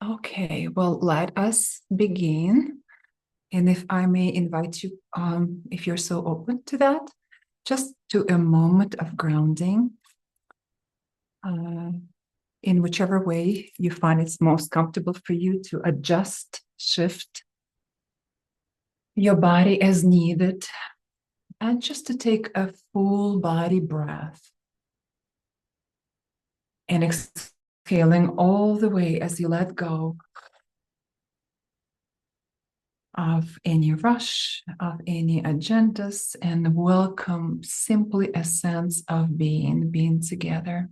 Okay, well, let us begin. And if I may invite you, if you're so open to that, just to a moment of grounding uh, in whichever way you find it's most comfortable for you to adjust, shift your body as needed, and just to take a full body breath and exhaling all the way as you let go of any rush, of any agendas, and welcome simply a sense of being together.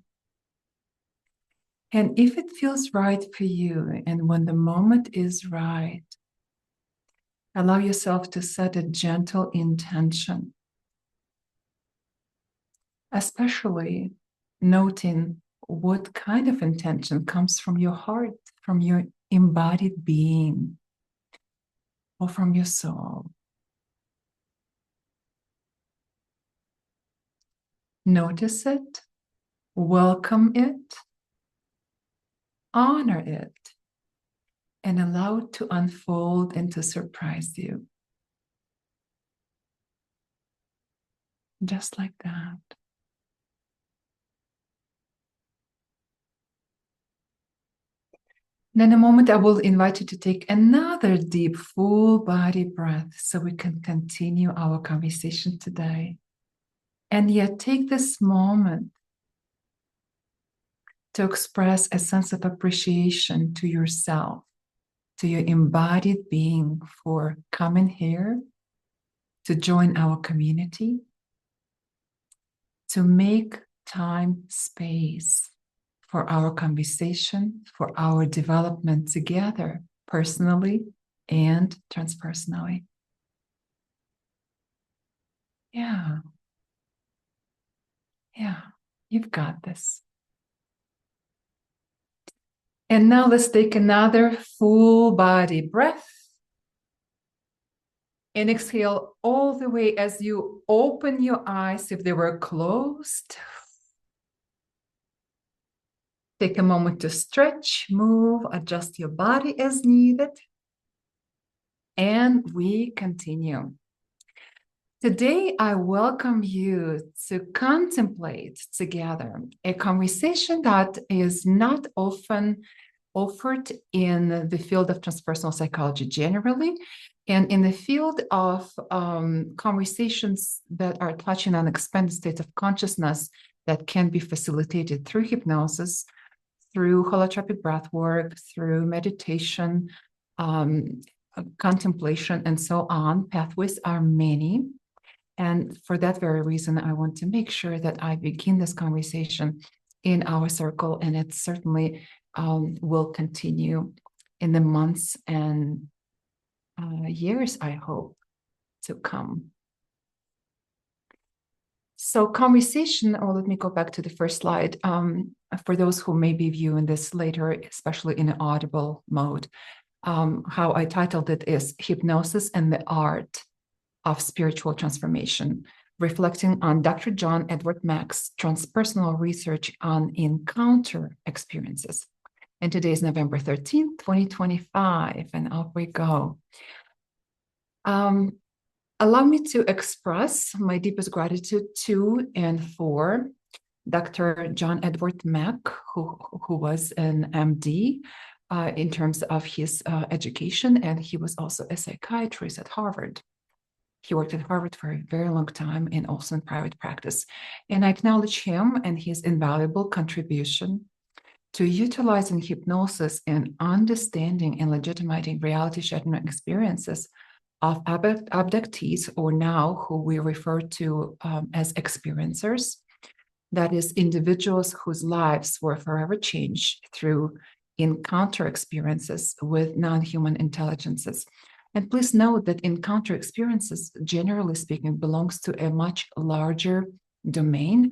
And if it feels right for you, and when the moment is right, allow yourself to set a gentle intention, especially noting what kind of intention comes from your heart, from your embodied being, or from your soul. Notice it, welcome it, honor it, and allow it to unfold and to surprise you. Just like that. And in a moment, I will invite you to take another deep, full body breath so we can continue our conversation today. And yet, take this moment to express a sense of appreciation to yourself, to your embodied being for coming here, to join our community, to make time, space for our conversation, for our development together, personally and transpersonally. Yeah. Yeah, you've got this. And now let's take another full body breath. And exhale all the way as you open your eyes if they were closed. Take a moment to stretch, move, adjust your body as needed. And we continue. Today, I welcome you to contemplate together a conversation that is not often offered in the field of transpersonal psychology generally, and in the field of conversations that are touching on expanded states of consciousness that can be facilitated through hypnosis, through holotropic breath work, through meditation, contemplation, and so on. Pathways are many. And for that very reason, I want to make sure that I begin this conversation in our circle, and it certainly will continue in the months and years, I hope, to come. So conversation, let me go back to the first slide. For those who may be viewing this later, especially in an audible mode, how I titled it is Hypnosis and the Art of Spiritual Transformation, reflecting on Dr. John Edward Mack's transpersonal research on encounter experiences. And today is November 13th, 2025, and off we go. Allow me to express my deepest gratitude to and for Dr. John Edward Mack, who was an MD in terms of his education, and he was also a psychiatrist at Harvard. He worked at Harvard for a very long time and also in private practice. And I acknowledge him and his invaluable contribution to utilizing hypnosis and understanding and legitimizing reality-shattering experiences of abductees, or now who we refer to as experiencers, that is, individuals whose lives were forever changed through encounter experiences with non-human intelligences. And please note that encounter experiences, generally speaking, belongs to a much larger domain.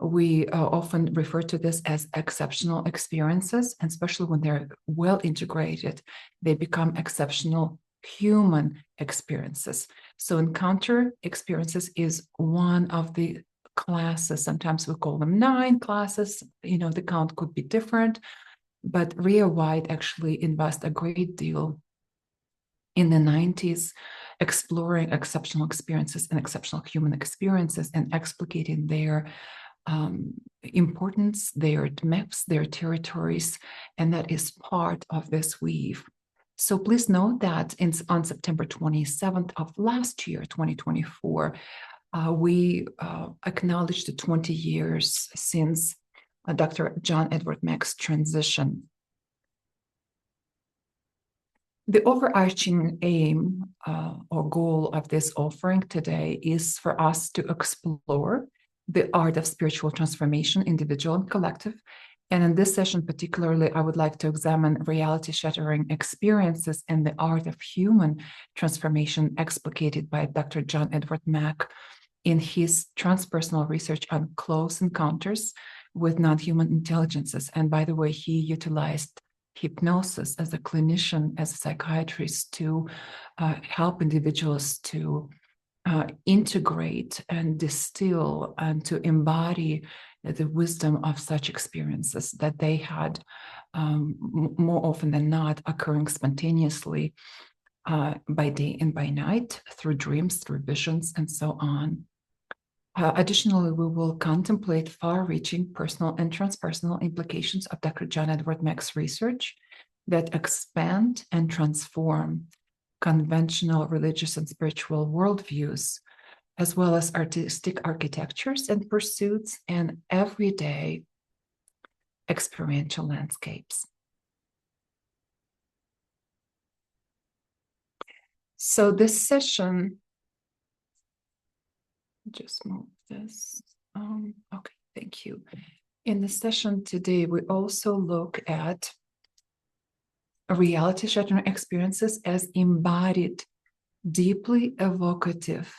We often refer to this as exceptional experiences, and especially when they're well integrated, they become exceptional human experiences. So encounter experiences is one of the classes. Sometimes we call them 9 classes. You know, the count could be different. But Ria White actually invested a great deal in the 90s, exploring exceptional experiences and exceptional human experiences and explicating their importance, their maps, their territories, and that is part of this weave. So please note that on September 27th of last year, 2024, we acknowledged the 20 years since Dr. John Edward Mack's transition. The overarching aim or goal of this offering today is for us to explore the art of spiritual transformation, individual and collective. And in this session particularly, I would like to examine reality-shattering experiences and the art of human transformation explicated by Dr. John Edward Mack in his transpersonal research on close encounters with non-human intelligences. And by the way, he utilized hypnosis as a clinician, as a psychiatrist, to help individuals to integrate and distill and to embody the wisdom of such experiences that they had more often than not occurring spontaneously by day and by night, through dreams, through visions, and so on. Additionally, we will contemplate far-reaching personal and transpersonal implications of Dr. John Edward Mack's research that expand and transform conventional religious and spiritual worldviews, as well as artistic architectures and pursuits and everyday experiential landscapes. So this session, just move this. Okay, thank you. In the session today, we also look at reality-shattering experiences as embodied, deeply evocative,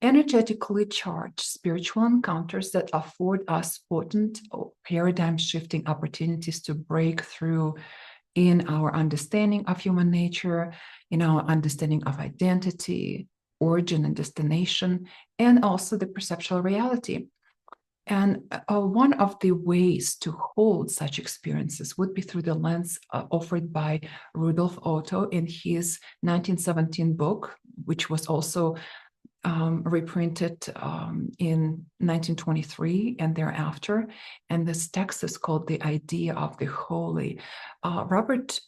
energetically charged spiritual encounters that afford us potent paradigm-shifting opportunities to break through in our understanding of human nature, in our understanding of identity, origin and destination, and also the perceptual reality. And one of the ways to hold such experiences would be through the lens offered by Rudolf Otto in his 1917 book, which was also reprinted in 1923 and thereafter. And this text is called The Idea of the Holy. Rudolf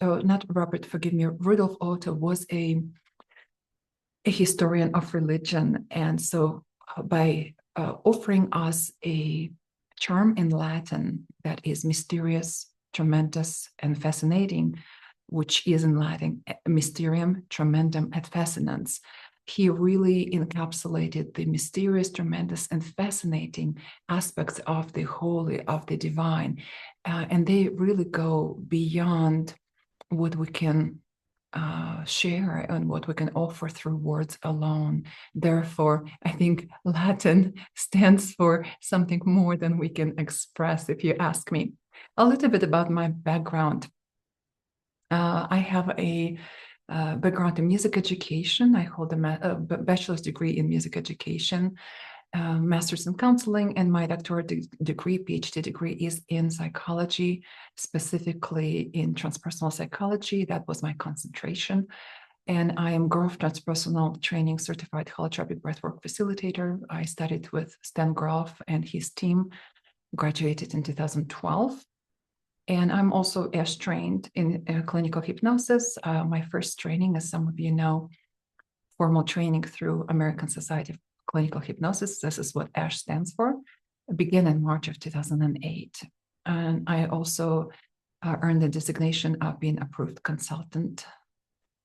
Otto was a historian of religion. And so by offering us a term in Latin that is mysterious, tremendous, and fascinating, which is in Latin, mysterium, tremendum, et fascinans, he really encapsulated the mysterious, tremendous, and fascinating aspects of the holy, of the divine. And they really go beyond what we can share and what we can offer through words alone. Therefore, I think Latin stands for something more than we can express, if you ask me. A little bit about my background. I have a background in music education. I hold a bachelor's degree in music education, master's in counseling, and my doctoral degree, PhD degree, is in psychology, specifically in transpersonal psychology. That was my concentration. And I am Grof Transpersonal Training Certified Holotropic Breathwork Facilitator. I studied with Stan Grof and his team, graduated in 2012. And I'm also ASH trained in clinical hypnosis. My first training, as some of you know, formal training through American Society of Clinical Hypnosis, this is what ASH stands for, began in March of 2008. And I also earned the designation of being approved consultant.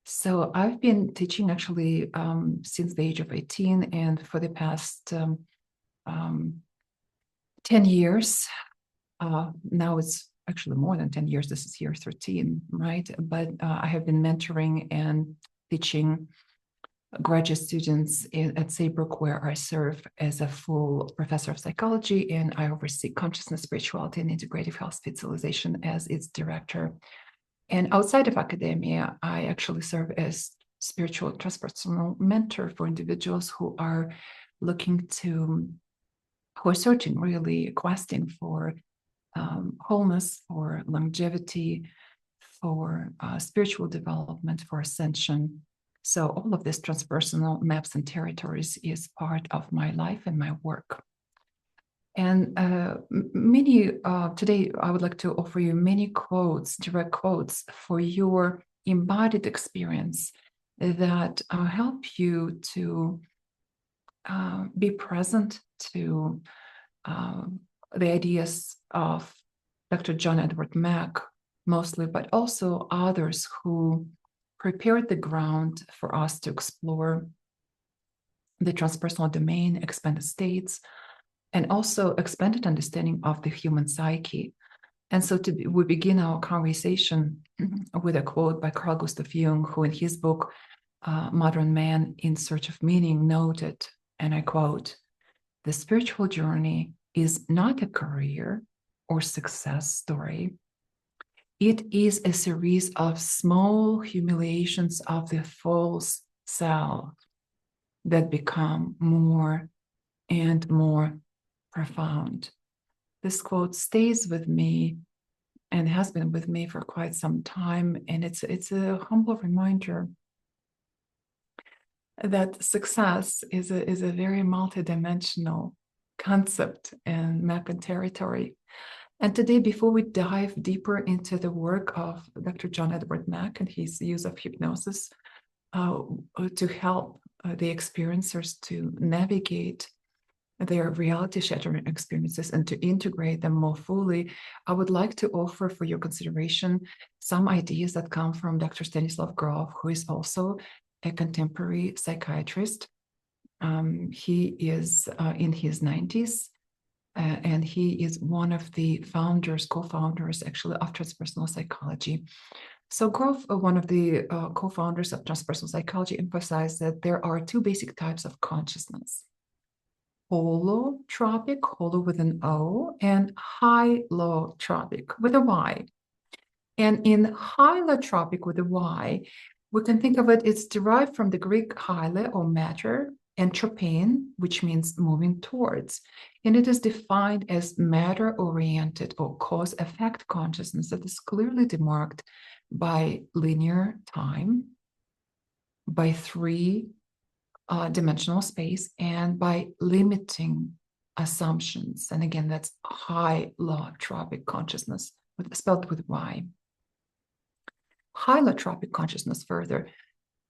So I've been teaching actually since the age of 18, and for the past 10 years, now it's actually more than 10 years, this is year 13, right? But I have been mentoring and teaching graduate students at Saybrook, where I serve as a full professor of psychology, and I oversee consciousness, spirituality, and integrative health specialization as its director. And outside of academia, I actually serve as spiritual transpersonal mentor for individuals who are searching, really questing for wholeness, for longevity, for spiritual development, for ascension. So all of this transpersonal maps and territories is part of my life and my work. And today I would like to offer you many quotes, direct quotes for your embodied experience that help you to be present to the ideas of Dr. John Edward Mack mostly, but also others who prepared the ground for us to explore the transpersonal domain, expanded states, and also expanded understanding of the human psyche. And so we begin our conversation with a quote by Carl Gustav Jung, who in his book, Modern Man in Search of Meaning, noted, and I quote, "The spiritual journey is not a career or success story. It is a series of small humiliations of the false self that become more and more profound." This quote stays with me and has been with me for quite some time. And it's a humble reminder that success is a very multidimensional concept and map and territory. And today, before we dive deeper into the work of Dr. John Edward Mack and his use of hypnosis to help the experiencers to navigate their reality-shattering experiences and to integrate them more fully, I would like to offer for your consideration some ideas that come from Dr. Stanislav Grof, who is also a contemporary psychiatrist. He is in his 90s, and he is one of the co-founders actually of transpersonal psychology. So Grof, one of the co-founders of transpersonal psychology, emphasized that there are two basic types of consciousness: holotropic, holo with an O, and hylotropic with a Y. And in hylotropic with a Y, we can think of it's derived from the Greek hyle or matter, and tropein, which means moving towards. And it is defined as matter-oriented or cause-effect consciousness that is clearly demarked by linear time, by three-dimensional space, and by limiting assumptions. And again, that's hylotropic consciousness, spelled with Y. Hylotropic consciousness, further,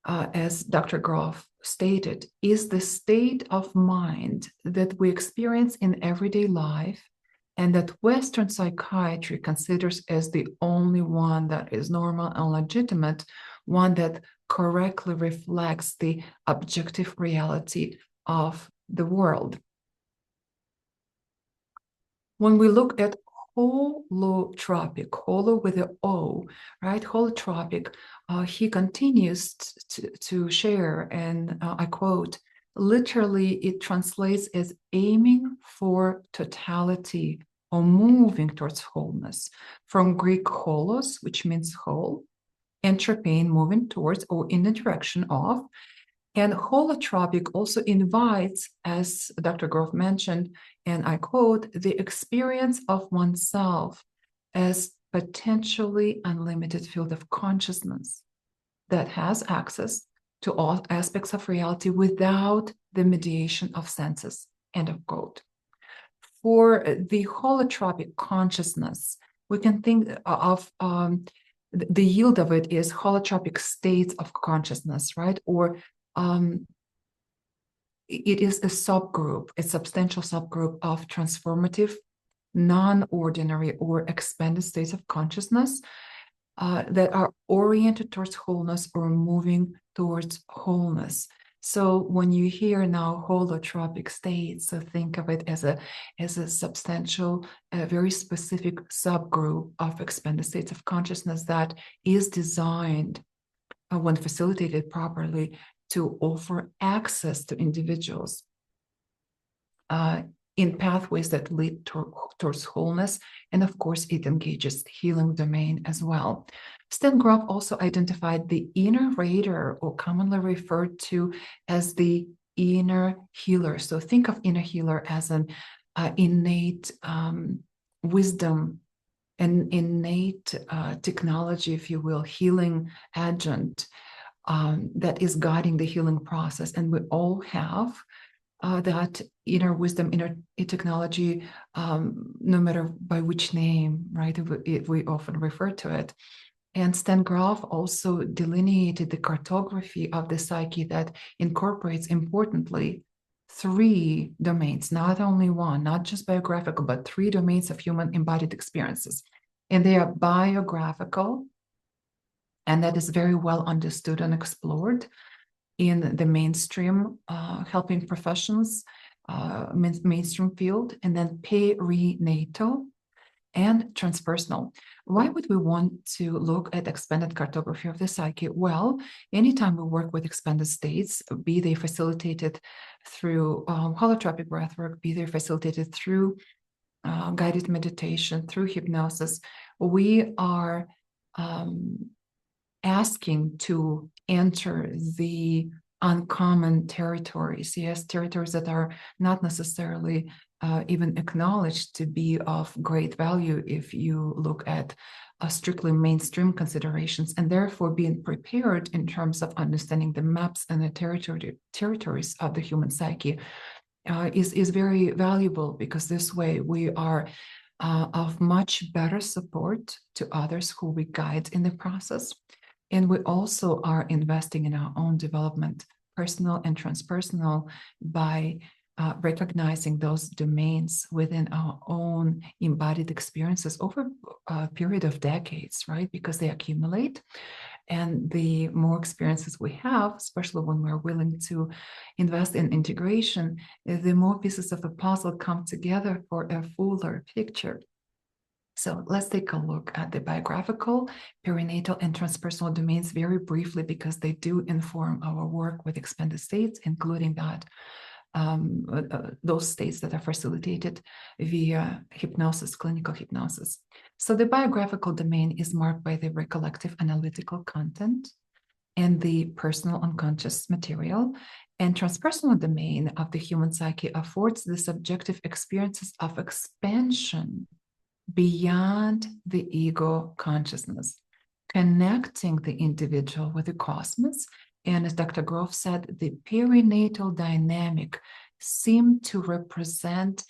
as Dr. Grof stated, is the state of mind that we experience in everyday life and that Western psychiatry considers as the only one that is normal and legitimate, one that correctly reflects the objective reality of the world. When we look at holotropic, holo with an O, right? Holotropic, he continues to share, and I quote, literally it translates as aiming for totality or moving towards wholeness, from Greek holos, which means whole, and tropein, moving towards or in the direction of. And holotropic also invites, as Dr. Grof mentioned, and I quote, the experience of oneself as potentially unlimited field of consciousness that has access to all aspects of reality without the mediation of senses, end of quote. For the holotropic consciousness, we can think of the yield of it is holotropic states of consciousness, right? Or it is a subgroup, a substantial subgroup of transformative, non-ordinary or expanded states of consciousness that are oriented towards wholeness or moving towards wholeness. So when you hear now holotropic states, so think of it as a substantial, very specific subgroup of expanded states of consciousness that is designed, when facilitated properly, to offer access to individuals in pathways that lead towards wholeness. And of course, it engages the healing domain as well. Stan Grof also identified the inner rater, or commonly referred to as the inner healer. So think of inner healer as an innate wisdom, an innate technology, if you will, healing agent that is guiding the healing process. And we all have that inner wisdom, inner technology, no matter by which name, right? We often refer to it. And Stan Grof also delineated the cartography of the psyche that incorporates, importantly, 3 domains, not only one, not just biographical, but 3 domains of human embodied experiences. And they are biographical, and that is very well understood and explored in the mainstream helping professions, mainstream field, and then perinatal and transpersonal. Why would we want to look at expanded cartography of the psyche? Well, anytime we work with expanded states, be they facilitated through holotropic breathwork, be they facilitated through guided meditation, through hypnosis, we are asking to enter the uncommon territories, yes, territories that are not necessarily even acknowledged to be of great value if you look at strictly mainstream considerations, and therefore being prepared in terms of understanding the maps and the territories of the human psyche is very valuable, because this way we are of much better support to others who we guide in the process. And we also are investing in our own development, personal and transpersonal, by recognizing those domains within our own embodied experiences over a period of decades, right? Because they accumulate. And the more experiences we have, especially when we're willing to invest in integration, the more pieces of the puzzle come together for a fuller picture. So let's take a look at the biographical, perinatal, and transpersonal domains very briefly, because they do inform our work with expanded states, including that those states that are facilitated via hypnosis, clinical hypnosis. So the biographical domain is marked by the recollective analytical content and the personal unconscious material. And transpersonal domain of the human psyche affords the subjective experiences of expansion beyond the ego consciousness, connecting the individual with the cosmos. And as Dr. Grof said, the perinatal dynamic seemed to represent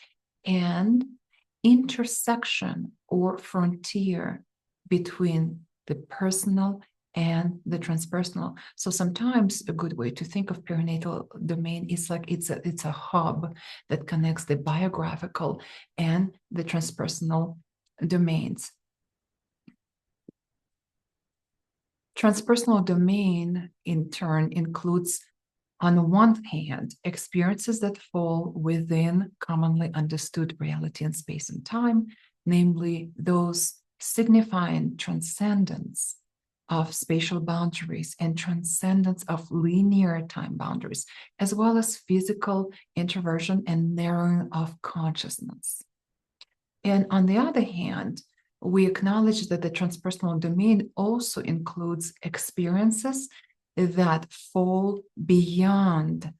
an intersection or frontier between the personal and the transpersonal. So sometimes a good way to think of perinatal domain is like it's a hub that connects the biographical and the transpersonal domains. Transpersonal domain, in turn, includes, on the one hand, experiences that fall within commonly understood reality and space and time, namely those signifying transcendence of spatial boundaries and transcendence of linear time boundaries, as well as physical introversion and narrowing of consciousness. And on the other hand, we acknowledge that the transpersonal domain also includes experiences that fall beyond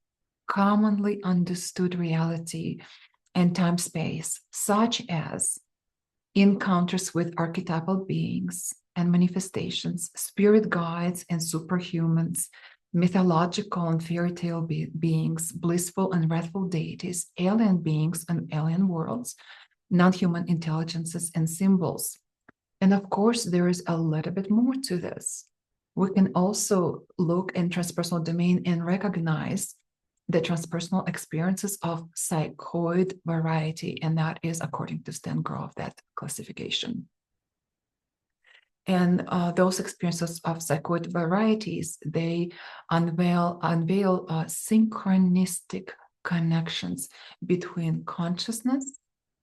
commonly understood reality and time-space, such as encounters with archetypal beings and manifestations, spirit guides and superhumans, mythological and fairy tale beings, blissful and wrathful deities, alien beings and alien worlds, non-human intelligences and symbols. And of course, there is a little bit more to this. We can also look in transpersonal domain and recognize the transpersonal experiences of psychoid variety, and that is according to Stan Grof, that classification. And those experiences of psychoid varieties, they unveil synchronistic connections between consciousness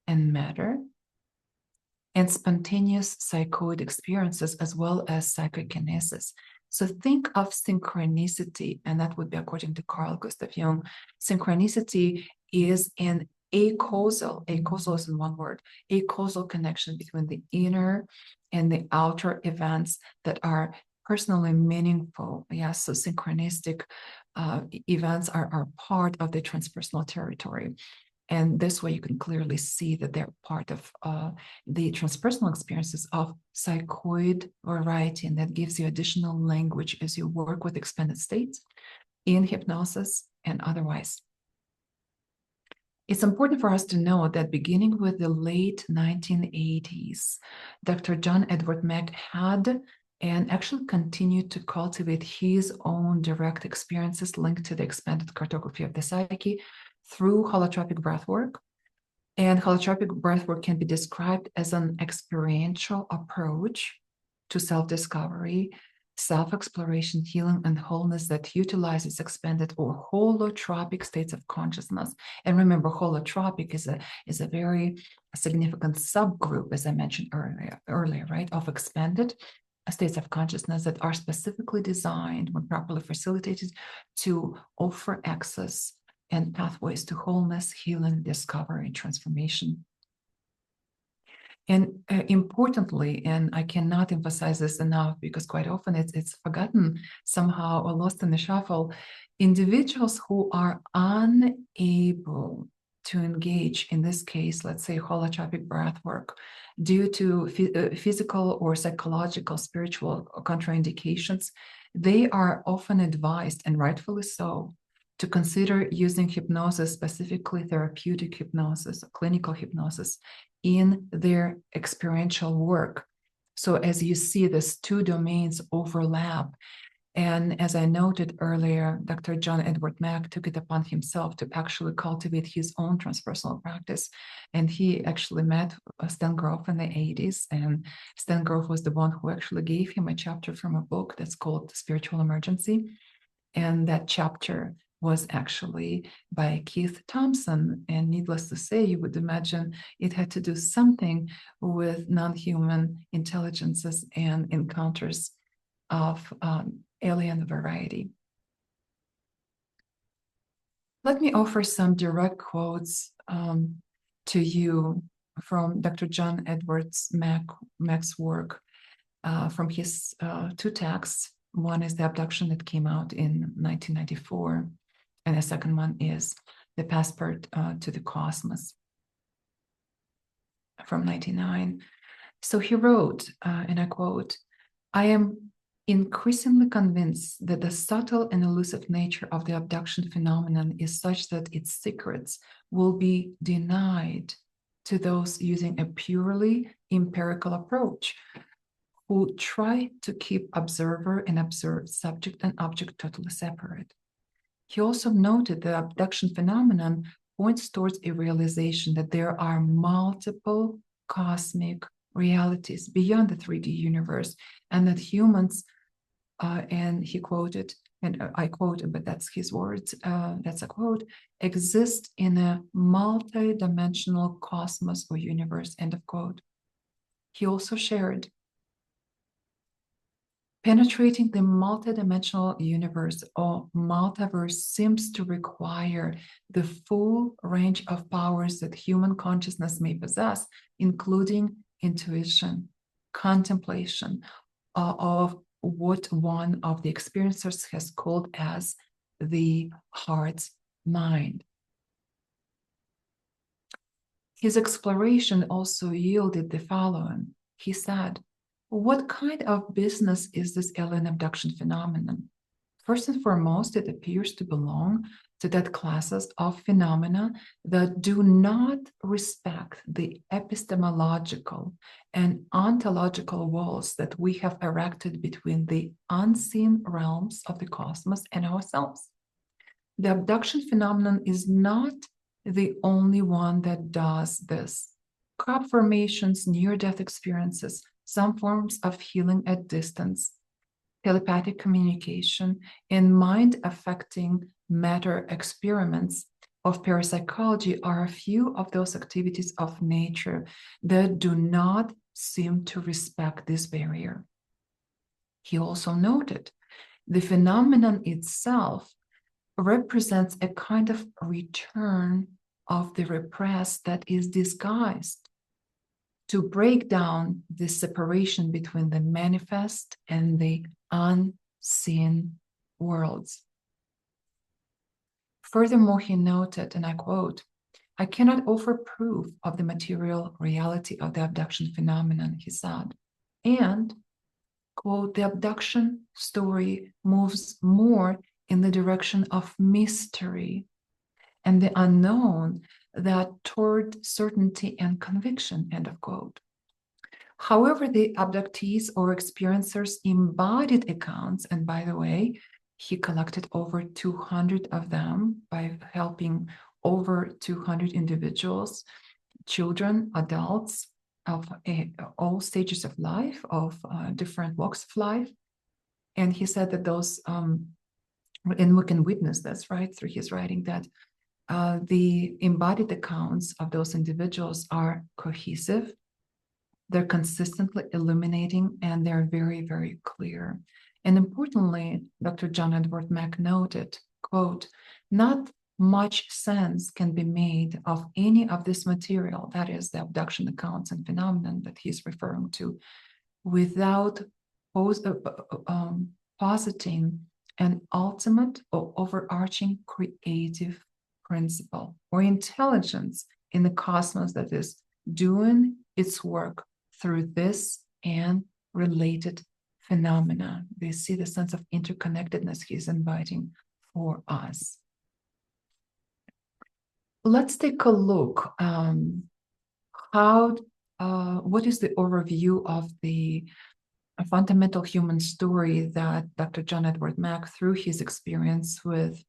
and matter, and spontaneous psychoid experiences, as well as psychokinesis. So think of synchronicity, and that would be according to Carl Gustav Jung. Synchronicity is an acausal is in one word, acausal connection between the inner and the outer events that are personally meaningful. Yes, so synchronistic events are part of the transpersonal territory. And this way you can clearly see that they're part of the transpersonal experiences of psychoid variety, and that gives you additional language as you work with expanded states in hypnosis and otherwise. It's important for us to know that beginning with the late 1980s, Dr. John Edward Mack had and actually continued to cultivate his own direct experiences linked to the expanded cartography of the psyche through holotropic breathwork. And holotropic breathwork can be described as an experiential approach to self-discovery, self-exploration, healing, and wholeness that utilizes expanded or holotropic states of consciousness. And remember, holotropic is a very significant subgroup, as I mentioned earlier, right, of expanded states of consciousness that are specifically designed, when properly facilitated, to offer access and pathways to wholeness, healing, discovery, and transformation. And importantly, and I cannot emphasize this enough because quite often it's forgotten somehow or lost in the shuffle, individuals who are unable to engage, in this case, let's say holotropic breath work, due to physical or psychological, spiritual contraindications, they are often advised, and rightfully so, to consider using hypnosis, specifically therapeutic hypnosis, clinical hypnosis, in their experiential work. So as you see, these two domains overlap. And as I noted earlier, Dr. John Edward Mack took it upon himself to actually cultivate his own transpersonal practice. And he actually met Stan Grof in the 80s. And Stan Grof was the one who actually gave him a chapter from a book that's called Spiritual Emergency. And that chapter was actually by Keith Thompson. And needless to say, you would imagine it had to do something with non-human intelligences and encounters of alien variety. Let me offer some direct quotes to you from Dr. John Edward Mack's work from his two texts. One is The Abduction that came out in 1994, and the second one is The Passport to the Cosmos from 1999. So he wrote, and I quote, "I am increasingly convinced that the subtle and elusive nature of the abduction phenomenon is such that its secrets will be denied to those using a purely empirical approach, who try to keep observer and observed, subject and object totally separate." He also noted the abduction phenomenon points towards a realization that there are multiple cosmic realities beyond the 3D universe, and that humans, and he quoted, and I quote, but that's his words, that's a quote, exist in a multi-dimensional cosmos or universe, end of quote. He also shared, penetrating the multidimensional universe or multiverse seems to require the full range of powers that human consciousness may possess, including intuition, contemplation of what one of the experiencers has called as the heart's mind. His exploration also yielded the following. He said, "What kind of business is this alien abduction phenomenon? First and foremost, it appears to belong to that classes of phenomena that do not respect the epistemological and ontological walls that we have erected between the unseen realms of the cosmos and ourselves. The abduction phenomenon is not the only one that does this. Crop formations, near-death experiences, some forms of healing at distance, telepathic communication, and mind-affecting matter experiments of parapsychology are a few of those activities of nature that do not seem to respect this barrier." He also noted the phenomenon itself represents a kind of return of the repressed that is disguised to break down the separation between the manifest and the unseen worlds. Furthermore, he noted, and I quote, I cannot offer proof of the material reality of the abduction phenomenon, he said. And, quote, the abduction story moves more in the direction of mystery and the unknown that toward certainty and conviction, end of quote. However, the abductees or experiencers' embodied accounts, and by the way, he collected over 200 of them by helping over 200 individuals, children, adults of all stages of life, of different walks of life. And he said that those, and we can witness this, right, through his writing, that the embodied accounts of those individuals are cohesive, they're consistently illuminating, and they're very, very clear. And importantly, Dr. John Edward Mack noted, quote, not much sense can be made of any of this material, that is the abduction accounts and phenomenon that he's referring to, without positing an ultimate or overarching creative principle or intelligence in the cosmos that is doing its work through this and related phenomena. They see the sense of interconnectedness he's inviting for us. Let's take a look. What is the overview of the fundamental human story that Dr. John Edward Mack, through his experience with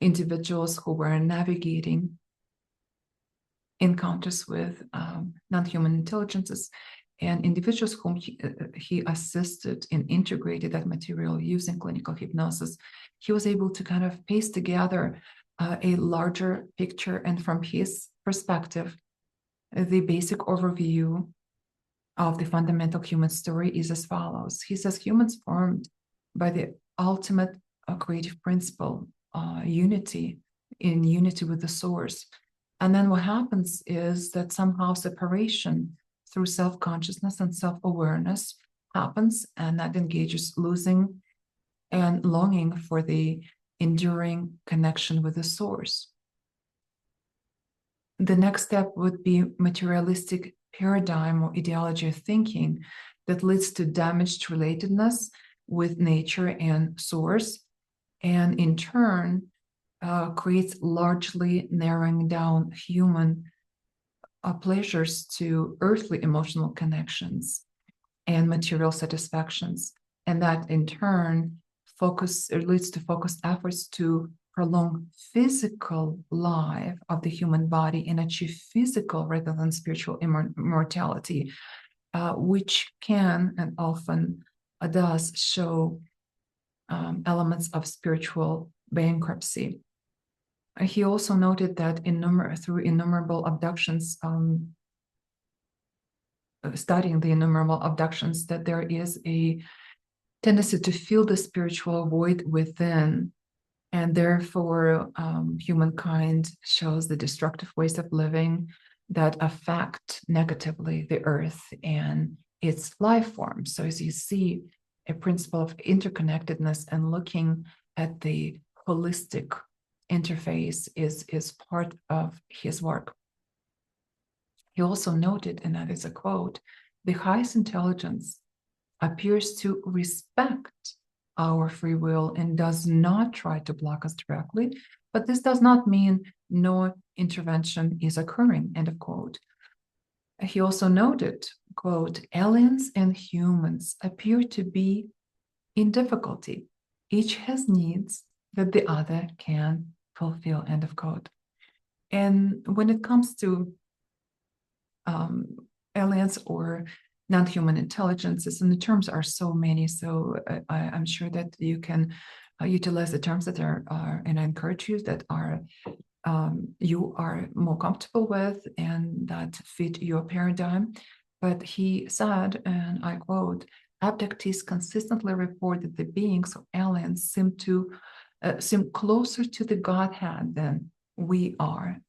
individuals who were navigating encounters with non-human intelligences and individuals whom he assisted in integrating that material using clinical hypnosis, he was able to kind of piece together a larger picture. And from his perspective, the basic overview of the fundamental human story is as follows. He says humans formed by the ultimate creative principle, unity, in unity with the source. And then what happens is that somehow separation through self-consciousness and self-awareness happens, and that engages losing and longing for the enduring connection with the source. The next step would be materialistic paradigm or ideology of thinking that leads to damaged relatedness with nature and source, and in turn creates largely narrowing down human pleasures to earthly emotional connections and material satisfactions, and that in turn leads to focused efforts to prolong physical life of the human body and achieve physical rather than spiritual immortality, which can and often does show elements of spiritual bankruptcy. He also noted that through innumerable abductions, studying the innumerable abductions, that there is a tendency to fill the spiritual void within, and therefore humankind shows the destructive ways of living that affect negatively the earth and its life form. So as you see, a principle of interconnectedness and looking at the holistic interface is part of his work. He also noted, and that is a quote, the highest intelligence appears to respect our free will and does not try to block us directly, but this does not mean no intervention is occurring, end of quote. He also noted, quote, aliens and humans appear to be in difficulty. Each has needs that the other can fulfill, end of quote. And when it comes to aliens or non-human intelligences, and the terms are so many, so I'm sure that you can utilize the terms that are, and I encourage you, that are you are more comfortable with and that fit your paradigm. But he said, and I quote, abductees consistently report that the beings or aliens seem closer to the Godhead than we are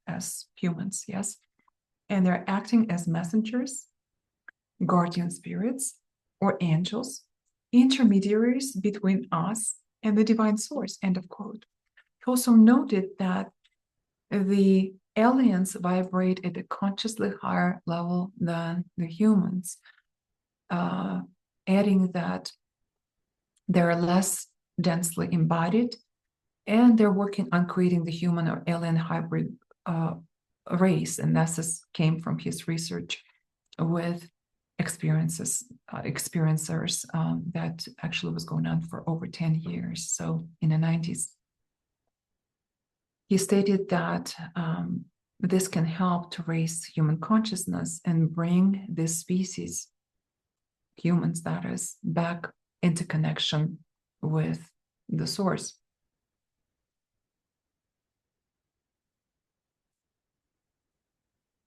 as humans, yes? And they're acting as messengers, guardian spirits, or angels, intermediaries between us and the divine source, end of quote. He also noted that the aliens vibrate at a consciously higher level than the humans, adding that they're less densely embodied, and they're working on creating the human or alien hybrid race. And this came from his research with experiencers that actually was going on for over 10 years. So in the 90s, he stated that this can help to raise human consciousness and bring this species, humans that is, back into connection with the source.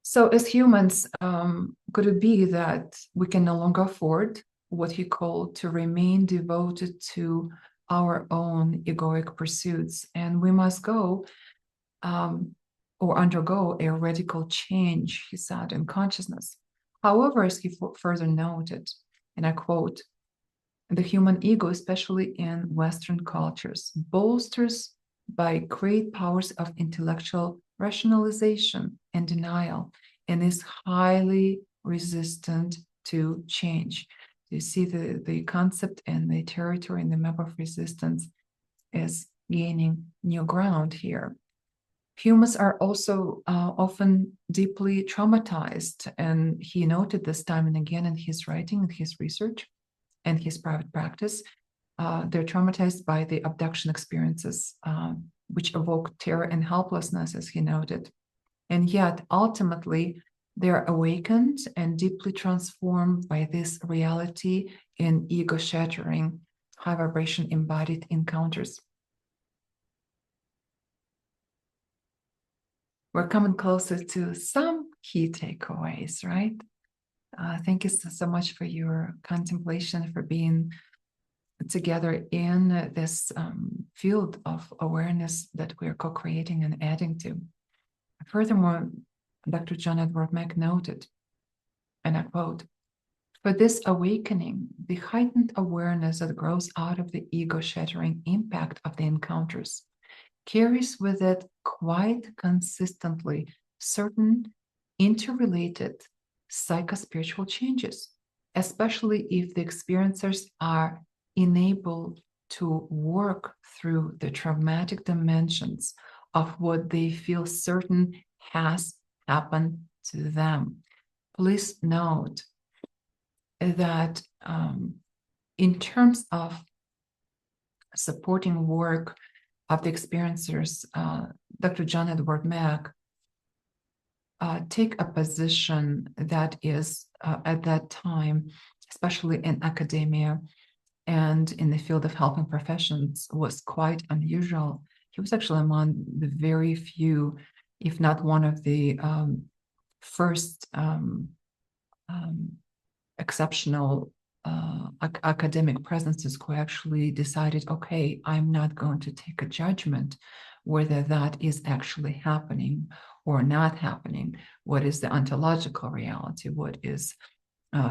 So as humans, could it be that we can no longer afford what he called to remain devoted to our own egoic pursuits, and we must go or undergo a radical change, he said, in consciousness. However, as he further noted, and I quote, the human ego, especially in Western cultures, bolsters by great powers of intellectual rationalization and denial, and is highly resistant to change. You see the concept and the territory and the map of resistance is gaining new ground here. Humans are also often deeply traumatized, and he noted this time and again in his writing and his research and his private practice. They're traumatized by the abduction experiences, which evoke terror and helplessness, as he noted. And yet, ultimately, they're awakened and deeply transformed by this reality in ego-shattering, high-vibration embodied encounters. We're coming closer to some key takeaways, right? Thank you so much for your contemplation, for being together in this field of awareness that we're co-creating and adding to. Furthermore, Dr. John Edward Mack noted, and I quote, for this awakening, the heightened awareness that grows out of the ego-shattering impact of the encounters carries with it quite consistently certain interrelated psychospiritual changes, especially if the experiencers are enabled to work through the traumatic dimensions of what they feel certain has happened to them. Please note that in terms of supporting work of the experiencers, Dr. John Edward Mack take a position that is at that time, especially in academia and in the field of helping professions, was quite unusual. He was actually among the very few, if not one of the first exceptional academic presences who actually decided, okay, I'm not going to take a judgment whether that is actually happening or not happening. What is the ontological reality? What is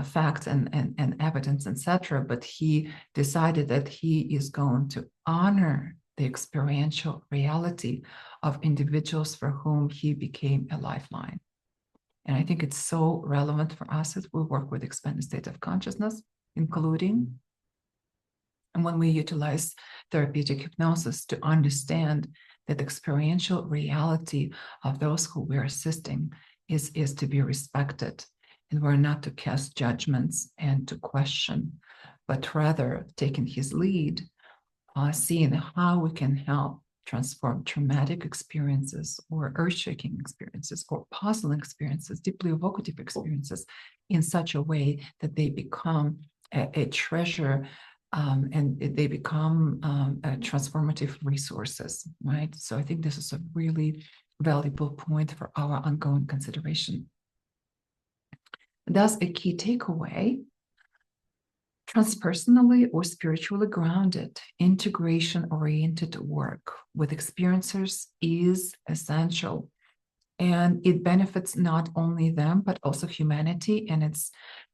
facts and evidence, etc. But he decided that he is going to honor the experiential reality of individuals for whom he became a lifeline. And I think it's so relevant for us as we work with expanded state of consciousness, including, and when we utilize therapeutic hypnosis, to understand that the experiential reality of those who we're assisting is to be respected. And we're not to cast judgments and to question, but rather taking his lead, seeing how we can help transform traumatic experiences or earth-shaking experiences or puzzling experiences, deeply evocative experiences, in such a way that they become a treasure and they become transformative resources, right? So I think this is a really valuable point for our ongoing consideration. Thus, a key takeaway: transpersonally or spiritually grounded, integration-oriented work with experiencers is essential. And it benefits not only them, but also humanity and its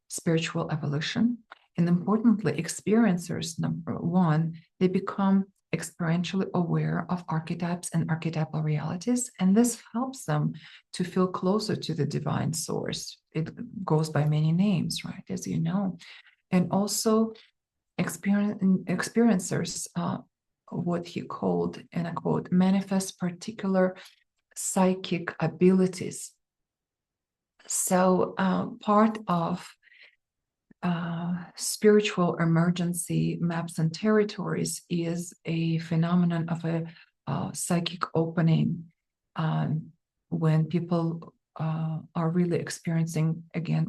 spiritual evolution. And importantly, experiencers, number one, they become experientially aware of archetypes and archetypal realities, and this helps them to feel closer to the divine source. It goes by many names, right, as you know. And also experiencers, what he called, and I quote, manifest particular psychic abilities. So part of spiritual emergency maps and territories is a phenomenon of a psychic opening, when people are really experiencing, again,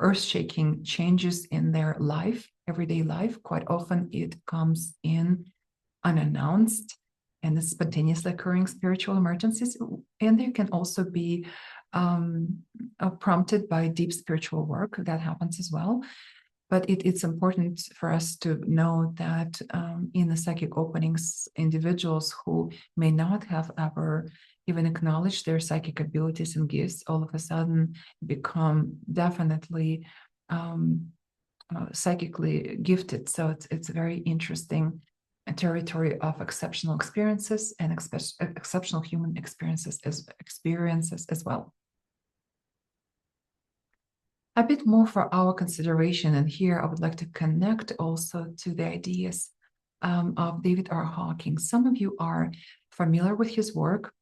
earth-shaking changes in their life, everyday life. Quite often it comes in unannounced and spontaneously occurring spiritual emergencies, and they can also be prompted by deep spiritual work that happens as well. But it's important for us to know that in the psychic openings, individuals who may not have ever even acknowledged their psychic abilities and gifts all of a sudden become definitely psychically gifted. So it's a very interesting territory of exceptional experiences and exceptional human experiences as well. A bit more for our consideration, and here I would like to connect also to the ideas of David R. Hawking. Some of you are familiar with his work.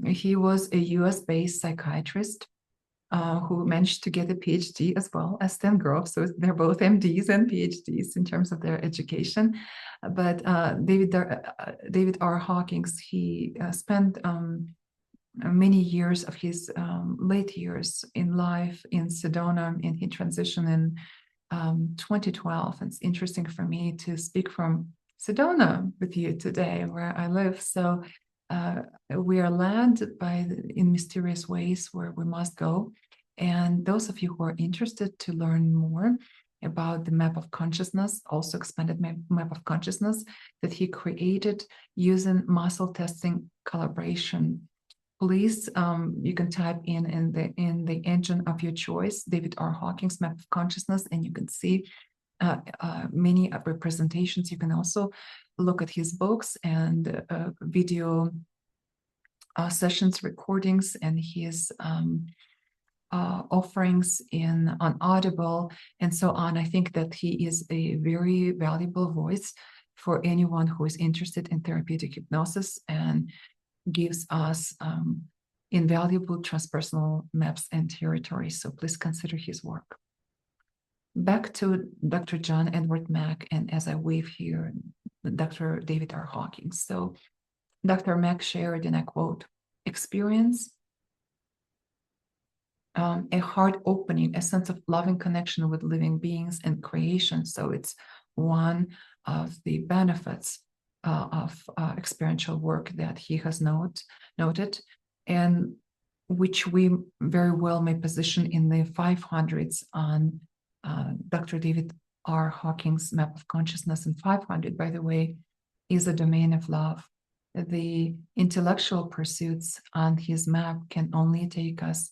He was a US-based psychiatrist who managed to get a PhD as well as Stan Grove. So they're both MDs and PhDs in terms of their education. But David R. Hawking, he spent many years of his late years in life in Sedona, and he transitioned in 2012. It's interesting for me to speak from Sedona with you today, where I live. So we are led in mysterious ways where we must go. And those of you who are interested to learn more about the map of consciousness, also expanded map of consciousness that he created using muscle testing calibration, please, you can type in the engine of your choice, David R. Hawking's map of consciousness, and you can see many representations. You can also look at his books and video sessions, recordings, and his offerings on Audible and so on. I think that he is a very valuable voice for anyone who is interested in therapeutic hypnosis, and gives us invaluable transpersonal maps and territories. So please consider his work. Back to Dr. John Edward Mack, and as I weave here, Dr. David R. Hawking. So Dr. Mack shared, and I quote, experience a heart opening, a sense of loving connection with living beings and creation. So it's one of the benefits of experiential work that he has noted, and which we very well may position in the 500s on Dr. David R. Hawking's map of consciousness. And 500, by the way, is a domain of love. The intellectual pursuits on his map can only take us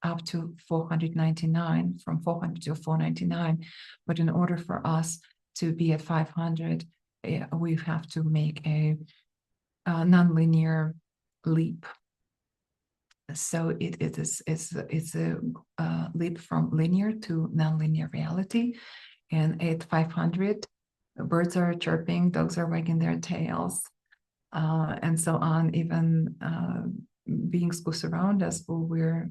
up to 499, from 400 to 499. But in order for us to be at 500, we have to make a nonlinear leap. So it's a leap from linear to nonlinear reality. And at 500, birds are chirping, dogs are wagging their tails, and so on. Even beings who surround us, who we're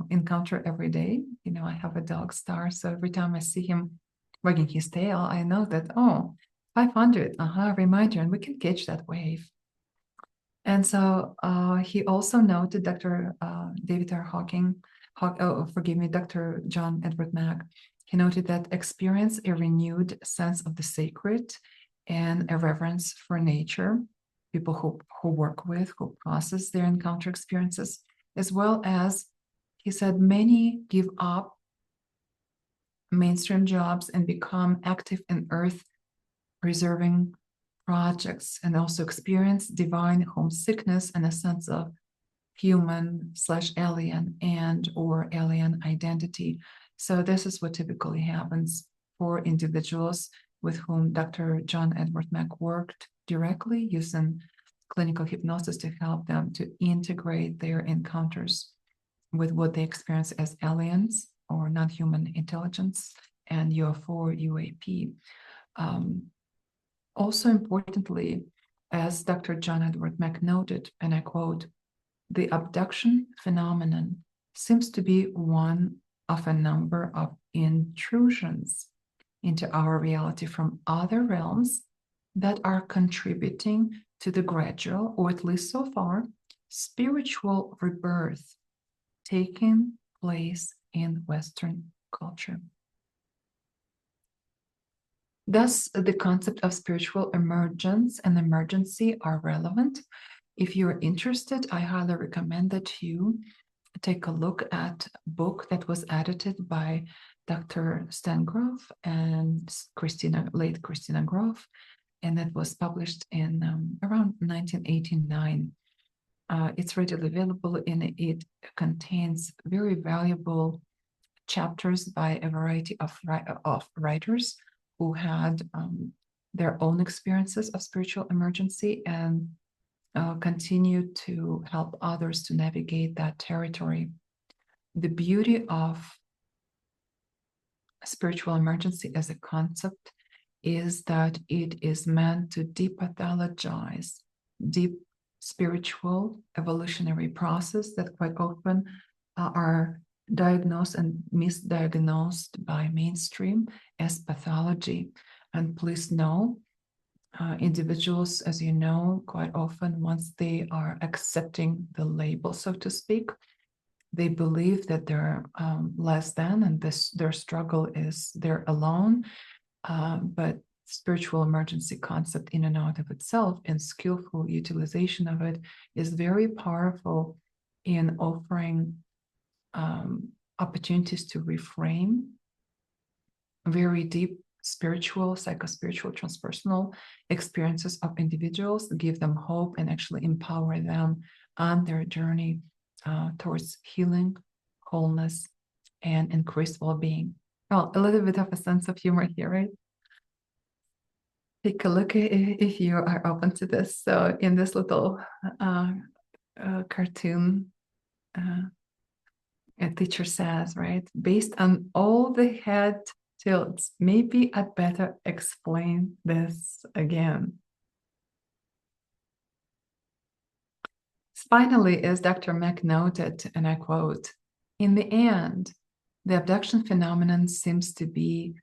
encounter every day. I have a dog Star, so every time I see him wagging his tail, I know that, 500, reminder, and we can catch that wave. And so he also noted, Dr. David R. Hawking, Dr. John Edward Mack, he noted that experience a renewed sense of the sacred and a reverence for nature, people who work with, who process their encounter experiences, as well as, he said, many give up mainstream jobs and become active in earth preserving projects, and also experience divine homesickness and a sense of human/alien and or alien identity. So this is what typically happens for individuals with whom Dr. John Edward Mack worked directly using clinical hypnosis to help them to integrate their encounters with what they experience as aliens or non-human intelligence and UFO, UAP. Also importantly, as Dr. John Edward Mack noted, and I quote, "The abduction phenomenon seems to be one of a number of intrusions into our reality from other realms that are contributing to the gradual, or at least so far, spiritual rebirth taking place in Western culture." Thus, the concept of spiritual emergence and emergency are relevant. If you're interested, I highly recommend that you take a look at a book that was edited by Dr. Stan Grof and late Christina Grof, and that was published in around 1989. It's readily available, and it contains very valuable chapters by a variety of writers who had their own experiences of spiritual emergency and continue to help others to navigate that territory. The beauty of spiritual emergency as a concept is that it is meant to depathologize deep spiritual evolutionary process that quite often are diagnosed and misdiagnosed by mainstream as pathology. And please know, individuals, as you know, quite often, once they are accepting the label, so to speak, they believe that they're less than, and their struggle is they're alone. But spiritual emergency concept in and out of itself and skillful utilization of it is very powerful in offering opportunities to reframe very deep spiritual, psychospiritual, transpersonal experiences of individuals, give them hope and actually empower them on their journey towards healing, wholeness, and increased well-being. Well, a little bit of a sense of humor here, right? Take a look if you are open to this. So in this little cartoon, a teacher says, right, based on all the head tilts, maybe I'd better explain this again. Finally, as Dr. Mack noted, and I quote, "In the end, the abduction phenomenon seems to be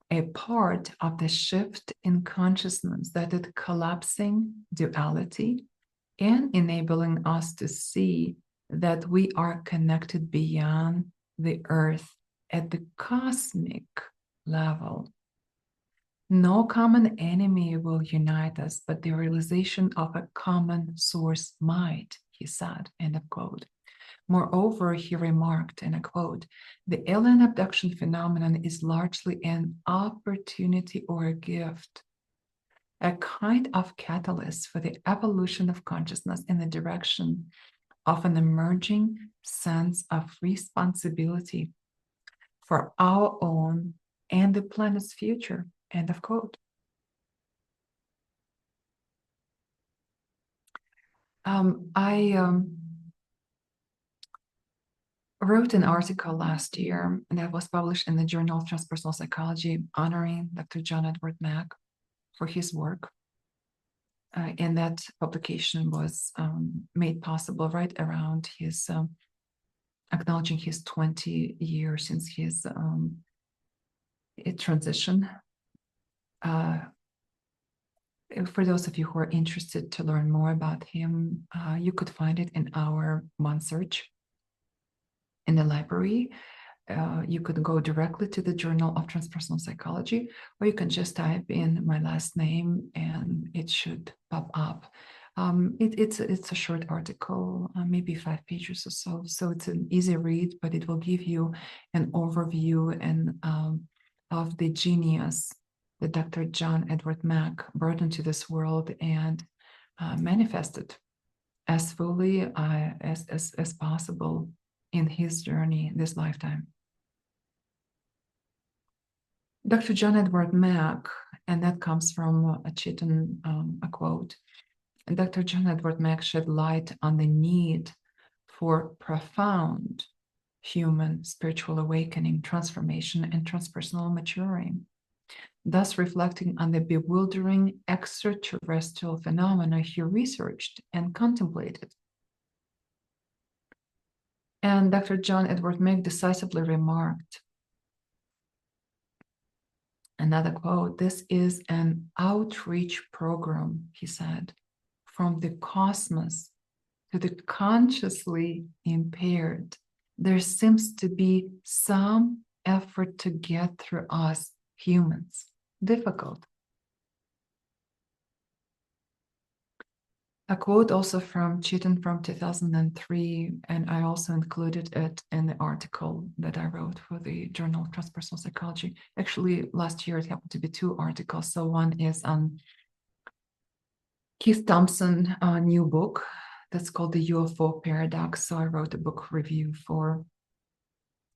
a part of the shift in consciousness that is collapsing duality and enabling us to see that we are connected beyond the earth at the cosmic level. No common enemy will unite us, but the realization of a common source might," he said, end of quote. Moreover, he remarked, and I quote, "The alien abduction phenomenon is largely an opportunity or a gift, a kind of catalyst for the evolution of consciousness in the direction of an emerging sense of responsibility for our own and the planet's future," end of quote. I wrote an article last year that was published in the Journal of Transpersonal Psychology honoring Dr. John Edward Mack for his work. And that publication was made possible right around his acknowledging his 20 years since his transition. For those of you who are interested to learn more about him, you could find it in our One Search in the library. You could go directly to the Journal of Transpersonal Psychology, or you can just type in my last name and it should pop up. It's a short article, maybe 5 pages or so. So it's an easy read, but it will give you an overview and of the genius that Dr. John Edward Mack brought into this world and manifested as fully as possible in his journey, this lifetime. Dr. John Edward Mack, and that comes from a Chetan, a quote. And Dr. John Edward Mack shed light on the need for profound human spiritual awakening, transformation, and transpersonal maturing, thus reflecting on the bewildering extraterrestrial phenomena he researched and contemplated. And Dr. John Edward Mack decisively remarked, another quote, "This is an outreach program," he said, "from the cosmos to the consciously impaired. There seems to be some effort to get through us humans. Difficult." A quote also from Chetan from 2003, and I also included it in the article that I wrote for the Journal of Transpersonal Psychology. Actually, last year it happened to be 2 articles. So one is on Keith Thompson's new book that's called The UFO Paradox. So I wrote a book review for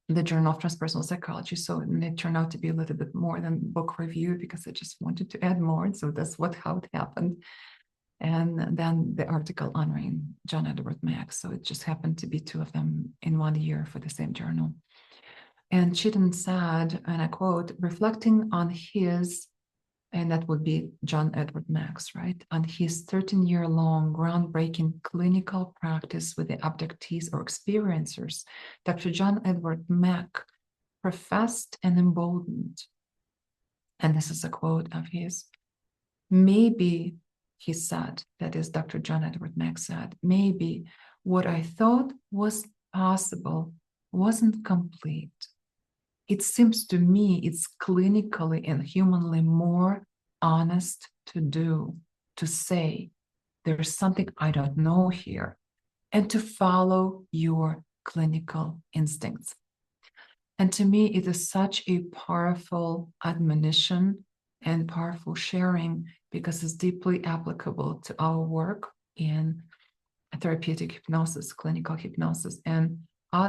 the Journal of Transpersonal Psychology. So it turned out to be a little bit more than book review because I just wanted to add more. So that's how it happened. And then the article honoring John Edward Mack. So it just happened to be 2 of them in 1 year for the same journal. And Chetan said, and I quote, reflecting on his, and that would be John Edward Mack's, right? On his 13-year-long groundbreaking clinical practice with the abductees or experiencers, Dr. John Edward Mack professed and emboldened, and this is a quote of his, maybe, he said, that is Dr. John Edward Mack said, maybe what I thought was possible wasn't complete. It seems to me it's clinically and humanly more honest to do, to say, there's something I don't know here, and to follow your clinical instincts. And to me, it is such a powerful admonition and powerful sharing because it's deeply applicable to our work in therapeutic hypnosis, clinical hypnosis, and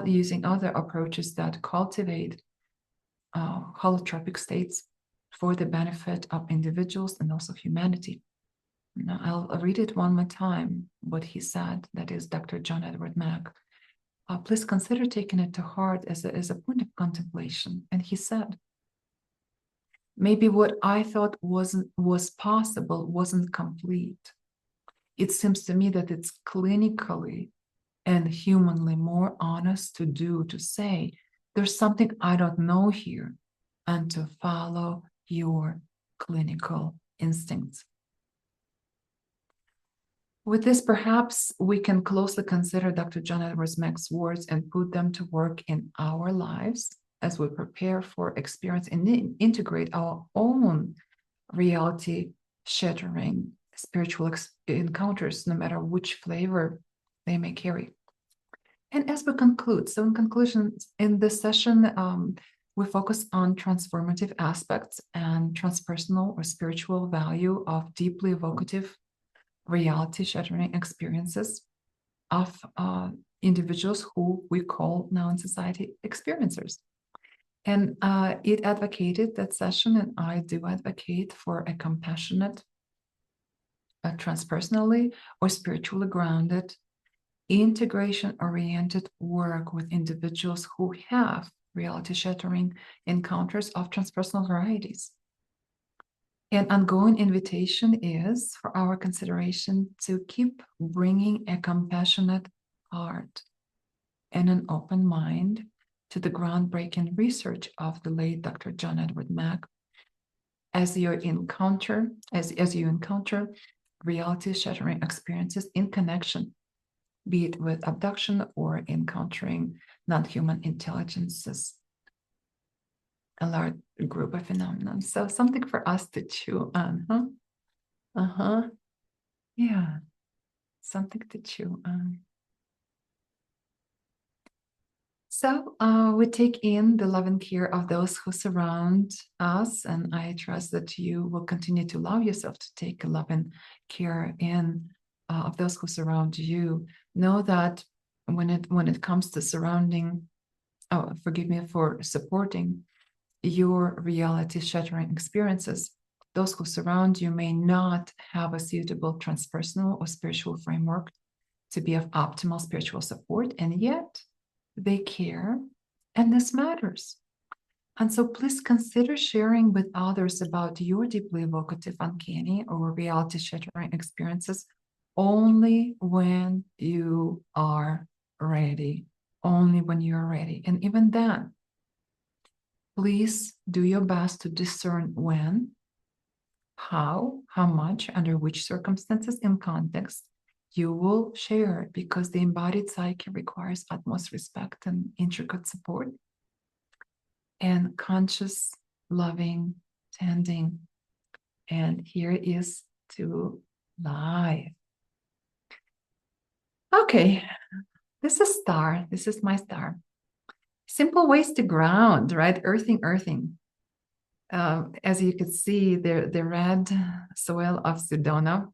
using other approaches that cultivate holotropic states for the benefit of individuals and also humanity. Now, I'll read it one more time, what he said, that is Dr. John Edward Mack. Please consider taking it to heart as a point of contemplation. And he said, maybe what I thought was possible wasn't complete. It seems to me that it's clinically and humanly more honest to do, to say, there's something I don't know here, and to follow your clinical instincts. With this, perhaps we can closely consider Dr. John Edward Mack's words and put them to work in our lives as we prepare for experience and integrate our own reality-shattering spiritual encounters, no matter which flavor they may carry. And as we conclude, so in conclusion, in this session, we focus on transformative aspects and transpersonal or spiritual value of deeply evocative reality-shattering experiences of individuals who we call now in society experiencers. And it advocated that session, and I do advocate for a compassionate, transpersonally or spiritually grounded, integration-oriented work with individuals who have reality-shattering encounters of transpersonal varieties. An ongoing invitation is for our consideration to keep bringing a compassionate heart and an open mind to the groundbreaking research of the late Dr. John Edward Mack as you encounter reality-shattering experiences in connection, be it with abduction or encountering non-human intelligences, a large group of phenomena. So something for us to chew on, huh? Yeah, something to chew on. So we take in the love and care of those who surround us, and I trust that you will continue to allow yourself to take love and care in of those who surround you. Know that when it comes to surrounding, forgive me for supporting your reality-shattering experiences. Those who surround you may not have a suitable transpersonal or spiritual framework to be of optimal spiritual support, and yet they care, and this matters. And so please consider sharing with others about your deeply evocative, uncanny, or reality-shattering experiences only when you are ready. Only when you are ready. And even then, please do your best to discern when, how much, under which circumstances and context you will share, because the embodied psyche requires utmost respect and intricate support and conscious, loving, tending. And here is to life. Okay, this is star. This is my star. Simple ways to ground, right? Earthing. As you can see, the red soil of Sedona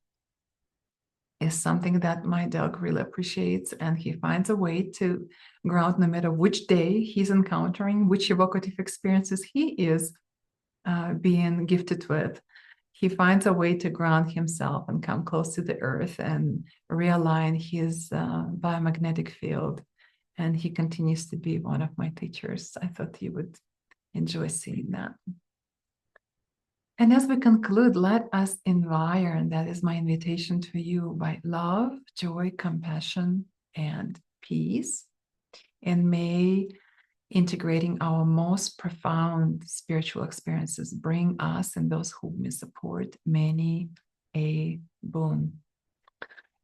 is something that my dog really appreciates, and he finds a way to ground no matter which day he's encountering, which evocative experiences he is being gifted with. He finds a way to ground himself and come close to the earth and realign his biomagnetic field. And he continues to be one of my teachers. I thought you would enjoy seeing that. And as we conclude, let us environ, that is my invitation to you, by love, joy, compassion, and peace. And may integrating our most profound spiritual experiences bring us and those whom we support many a boon.